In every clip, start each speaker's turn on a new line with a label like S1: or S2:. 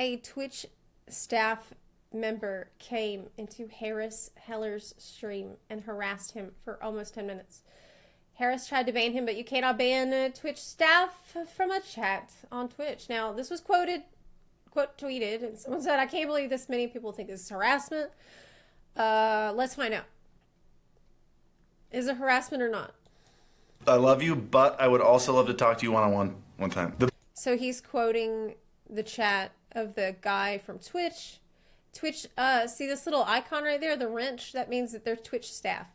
S1: A Twitch staff member came into Harris Heller's stream and harassed him for almost 10 minutes. Harris tried to ban him, but you cannot ban Twitch staff from a chat on Twitch. Now, this was quote tweeted, and someone said, I can't believe this many people think this is harassment. Let's find out. Is it harassment or not?
S2: I love you, but I would also love to talk to you one-on-one one time.
S1: So he's quoting the chat of the guy from Twitch. Twitch, see this little icon right there, the wrench? That means that they're Twitch staff.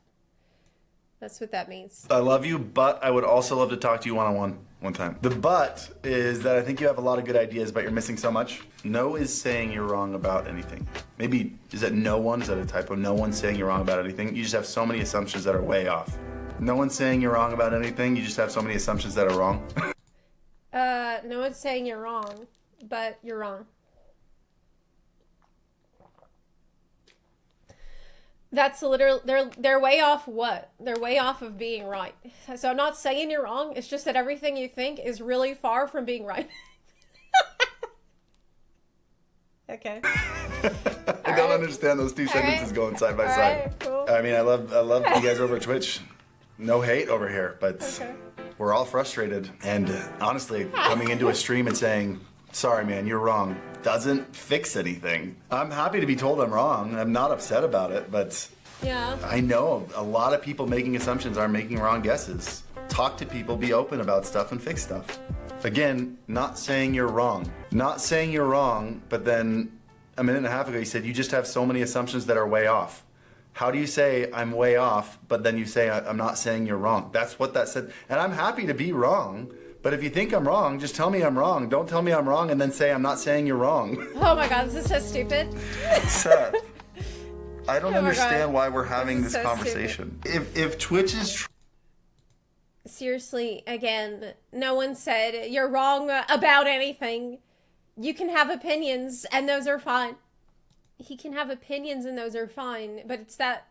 S1: That's what that means.
S2: I love you, but I would also love to talk to you one-on-one one time. The but is that I think you have a lot of good ideas, but you're missing so much. No is saying you're wrong about anything. Maybe, is that no one? Is that a typo? No one's saying you're wrong about anything. You just have so many assumptions that are way off. No one's saying you're wrong about anything. You just have so many assumptions that are wrong.
S1: No one's saying you're wrong, but you're wrong. That's literally, they're way off what? They're way off of being right. So I'm not saying you're wrong. It's just that everything you think is really far from being right. Okay.
S2: I don't understand those two sentences going side by side.
S1: Right, cool.
S2: I mean, I love you guys over Twitch. No hate over here, but we're all frustrated. And honestly, coming into a stream and saying, sorry, man, you're wrong, doesn't fix anything. I'm happy to be told I'm wrong. I'm not upset about it, but
S1: yeah.
S2: I know a lot of people making assumptions are making wrong guesses. Talk to people, be open about stuff, and fix stuff. Again, not saying you're wrong. Not saying you're wrong, but then a minute and a half ago you said you just have so many assumptions that are way off. How do you say I'm way off, but then you say I'm not saying you're wrong? That's what that said. And I'm happy to be wrong. But if you think I'm wrong, just tell me I'm wrong. Don't tell me I'm wrong and then say I'm not saying you're wrong.
S1: Oh my god, this is so stupid.
S2: Seth, I don't
S1: Oh my
S2: understand
S1: God.
S2: why we're having
S1: This is
S2: this
S1: so
S2: conversation. If Twitch is
S1: Seriously, again, no one said you're wrong about anything. You can have opinions and those are fine. He can have opinions and those are fine, but it's that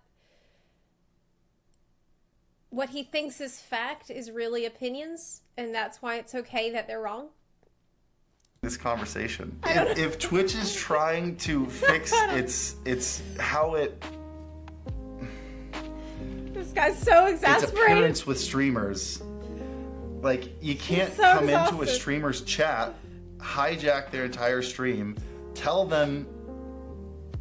S1: what he thinks is fact is really opinions, and that's why it's okay that they're wrong.
S2: this conversation, if Twitch is trying to fix its how it
S1: This guy's so
S2: its
S1: exasperated.
S2: appearance with streamers, like you can't
S1: so
S2: come into a
S1: exhausted.
S2: streamer's chat, hijack their entire stream, tell them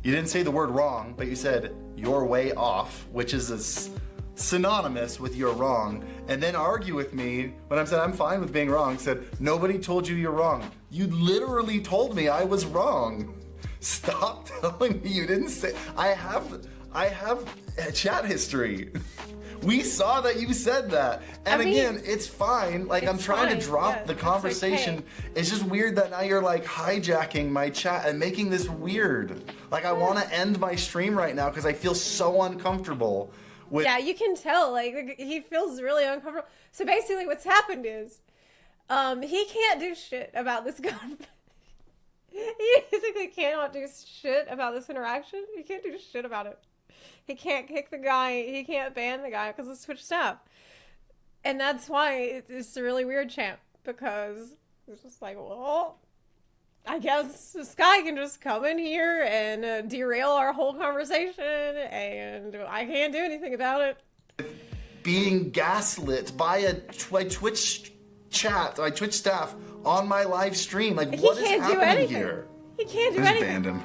S2: you didn't say the word wrong, but you said you're way off, which is synonymous with you're wrong, and then argue with me when I'm saying I'm fine with being wrong. Said nobody told you you're wrong. You literally told me I was wrong. Stop telling me you didn't say. I have a chat history. We saw that you said that. And
S1: I mean,
S2: again, it's fine. Like, I'm
S1: it's
S2: trying
S1: fine.
S2: to drop
S1: Yeah,
S2: the
S1: it's
S2: conversation.
S1: okay.
S2: It's just weird that now you're like hijacking my chat and making this weird. Like, I want to end my stream right now because I feel so uncomfortable with.
S1: Yeah, you can tell, like, he feels really uncomfortable. So basically what's happened is, he can't do shit about this gun. He basically cannot do shit about this interaction. He can't do shit about it. He can't kick the guy. He can't ban the guy because it's Twitch staff. And that's why it's a really weird champ. Because it's just like, well, I guess this guy can just come in here and derail our whole conversation. And I can't do anything about it.
S2: Being gaslit by a Twitch chat, by Twitch staff on my live stream. Like, what is
S1: can't do
S2: happening
S1: anything.
S2: here?
S1: He can't do
S2: I just
S1: anything.
S2: banned him.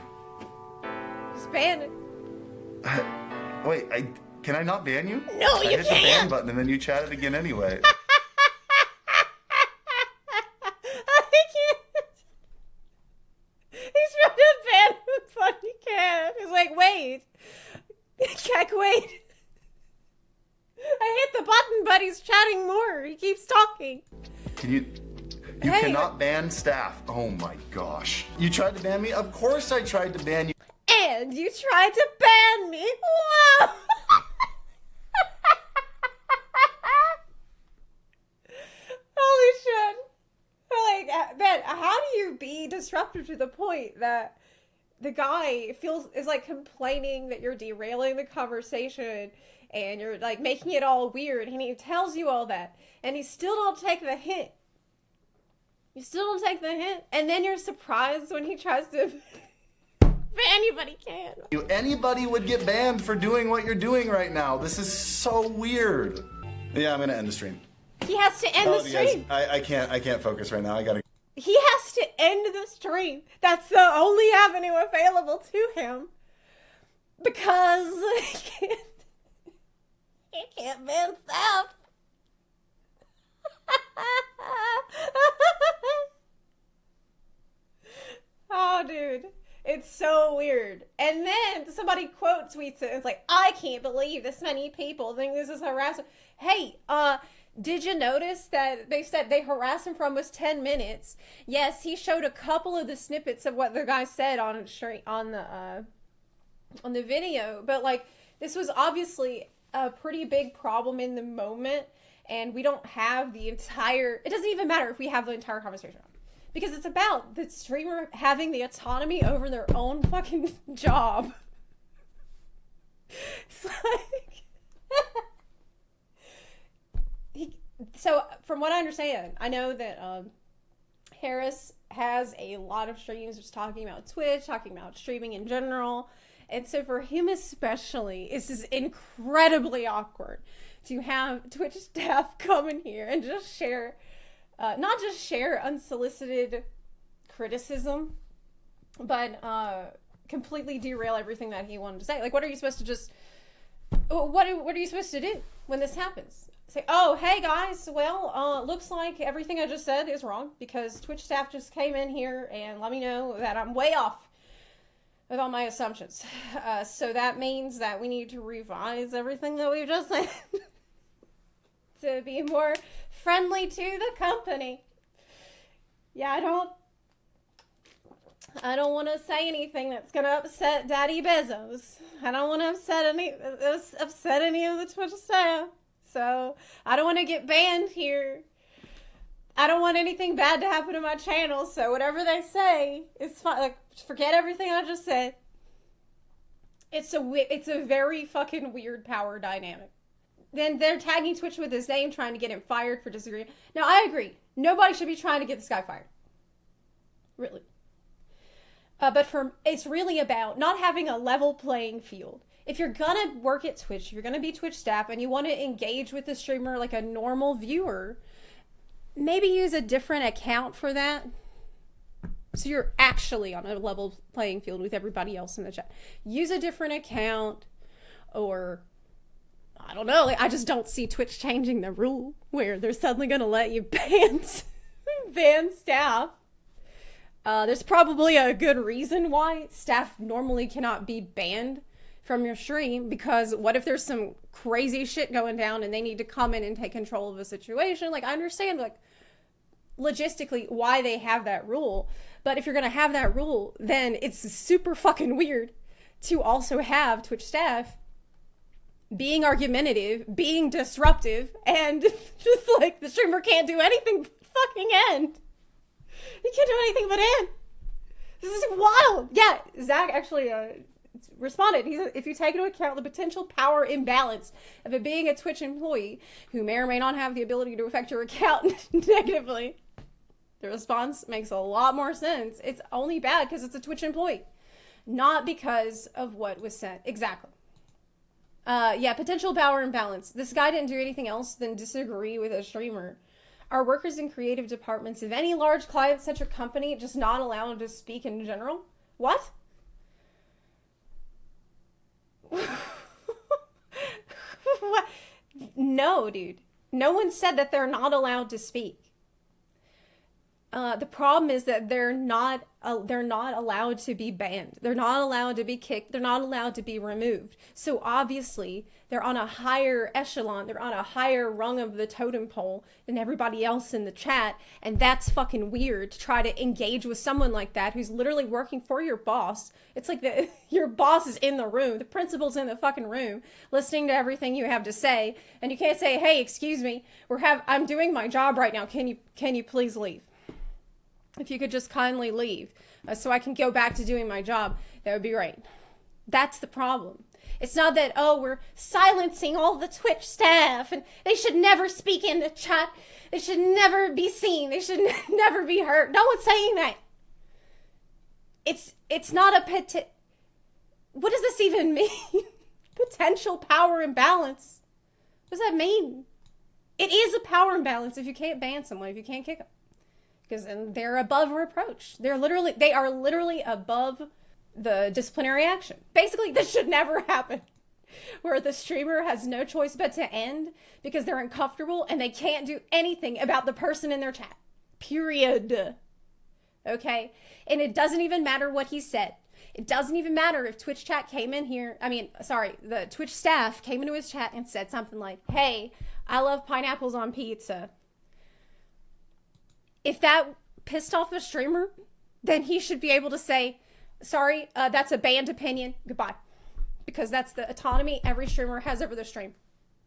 S1: Just ban it.
S2: Wait, can I not ban you?
S1: No,
S2: I
S1: you
S2: hit the ban
S1: can't.
S2: button and then you chatted again anyway.
S1: I can't. He's trying to ban him, but he can't. He's like, wait. Heck, wait. I hit the button, but he's chatting more. He keeps talking.
S2: Can you
S1: Hey.
S2: cannot ban staff. Oh my gosh. You tried to ban me? Of course I tried to ban you.
S1: And you tried to ban me. Wow. Holy shit. Like, Ben, how do you be disruptive to the point that the guy is like complaining that you're derailing the conversation and you're like making it all weird, and he tells you all that, and he still don't take the hint. You still don't take the hint, and then you're surprised when he tries to ban you, but he can't.
S2: Anybody would get banned for doing what you're doing right now. This is so weird. Yeah, I'm gonna end the stream.
S1: He has to end the stream.
S2: Guys, I can't focus right now. I gotta.
S1: He has to end the stream. That's the only avenue available to him. Because he can't ban Steph. Oh, dude. It's so weird. And then somebody quote tweets it. And it's like, I can't believe this many people think this is harassment. Hey, did you notice that they said they harassed him for almost 10 minutes? Yes, he showed a couple of the snippets of what the guy said on the video, but like this was obviously a pretty big problem in the moment, and we don't have the entire. It doesn't even matter if we have the entire conversation because it's about the streamer having the autonomy over their own fucking job. It's like. So, from what I understand, I know that Harris has a lot of streams just talking about Twitch, talking about streaming in general. And so for him especially, this is incredibly awkward to have Twitch staff come in here and just share, not just share unsolicited criticism, but completely derail everything that he wanted to say. Like, what are you supposed to just, what are you supposed to do when this happens? Say, oh, hey guys, well, looks like everything I just said is wrong because Twitch staff just came in here and let me know that I'm way off with all my assumptions. So that means that we need to revise everything that we've just said to be more friendly to the company. Yeah, I don't want to say anything that's going to upset Daddy Bezos. I don't want to upset any of the Twitch staff. So, I don't want to get banned here. I don't want anything bad to happen to my channel. So, whatever they say is fine. Like, forget everything I just said. It's a very fucking weird power dynamic. Then they're tagging Twitch with his name, trying to get him fired for disagreeing. Now, I agree. Nobody should be trying to get this guy fired. Really. But it's really about not having a level playing field. If you're gonna work at Twitch, if you're gonna be Twitch staff, and you want to engage with the streamer like a normal viewer, maybe use a different account for that. So you're actually on a level playing field with everybody else in the chat. Use a different account, or I don't know. Like, I just don't see Twitch changing the rule where they're suddenly gonna let you ban staff. There's probably a good reason why staff normally cannot be banned from your stream, because what if there's some crazy shit going down and they need to come in and take control of a situation? Like, I understand, like, logistically why they have that rule, but if you're gonna have that rule, then it's super fucking weird to also have Twitch staff being argumentative, being disruptive, and just like the streamer can't do anything but fucking end. He can't do anything but end. This is wild. Yeah, Zach actually responded. He said, if you take into account the potential power imbalance of it being a Twitch employee who may or may not have the ability to affect your account negatively, the response makes a lot more sense. It's only bad because it's a Twitch employee, not because of what was said. Exactly. Yeah, potential power imbalance. This guy didn't do anything else than disagree with a streamer. Are workers in creative departments of any large client-centric company just not allowed to speak in general? What? What? No, dude. No one said that they're not allowed to speak. The problem is that they're not allowed to be banned. They're not allowed to be kicked. They're not allowed to be removed. So obviously, they're on a higher echelon. They're on a higher rung of the totem pole than everybody else in the chat. And that's fucking weird to try to engage with someone like that who's literally working for your boss. It's like your boss is in the room. The principal's in the fucking room listening to everything you have to say. And you can't say, hey, excuse me, I'm doing my job right now. Can you please leave? If you could just kindly leave so I can go back to doing my job, that would be great. That's the problem. It's not that, oh, we're silencing all the Twitch staff and they should never speak in the chat. They should never be seen. They should never be heard. No one's saying that. It's not a what does this even mean? Potential power imbalance. What does that mean? It is a power imbalance if you can't ban someone, if you can't kick them. Because then they're above reproach. They are literally above the disciplinary action. Basically, this should never happen. Where the streamer has no choice but to end because they're uncomfortable and they can't do anything about the person in their chat. Period. Okay? And it doesn't even matter what he said. It doesn't even matter if Twitch chat came in here. The Twitch staff came into his chat and said something like, hey, I love pineapples on pizza. If that pissed off a streamer, then he should be able to say, sorry, that's a banned opinion. Goodbye. Because that's the autonomy every streamer has over their stream.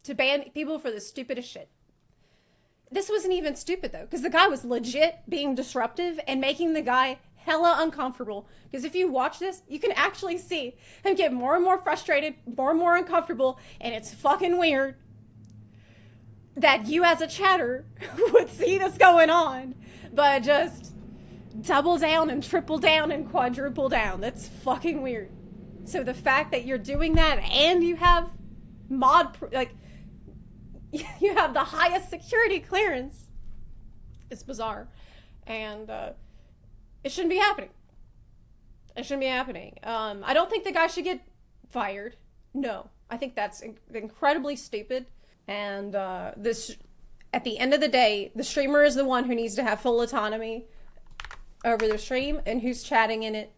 S1: To ban people for the stupidest shit. This wasn't even stupid, though, because the guy was legit being disruptive and making the guy hella uncomfortable. Because if you watch this, you can actually see him get more and more frustrated, more and more uncomfortable, and it's fucking weird that you as a chatter would see this going on, but just double down and triple down and quadruple down. That's fucking weird. So the fact that you're doing that and you have you have the highest security clearance, it's bizarre. And it shouldn't be happening. It shouldn't be happening. I don't think the guy should get fired. No. I think that's incredibly stupid. And this, at the end of the day, the streamer is the one who needs to have full autonomy over the stream, and who's chatting in it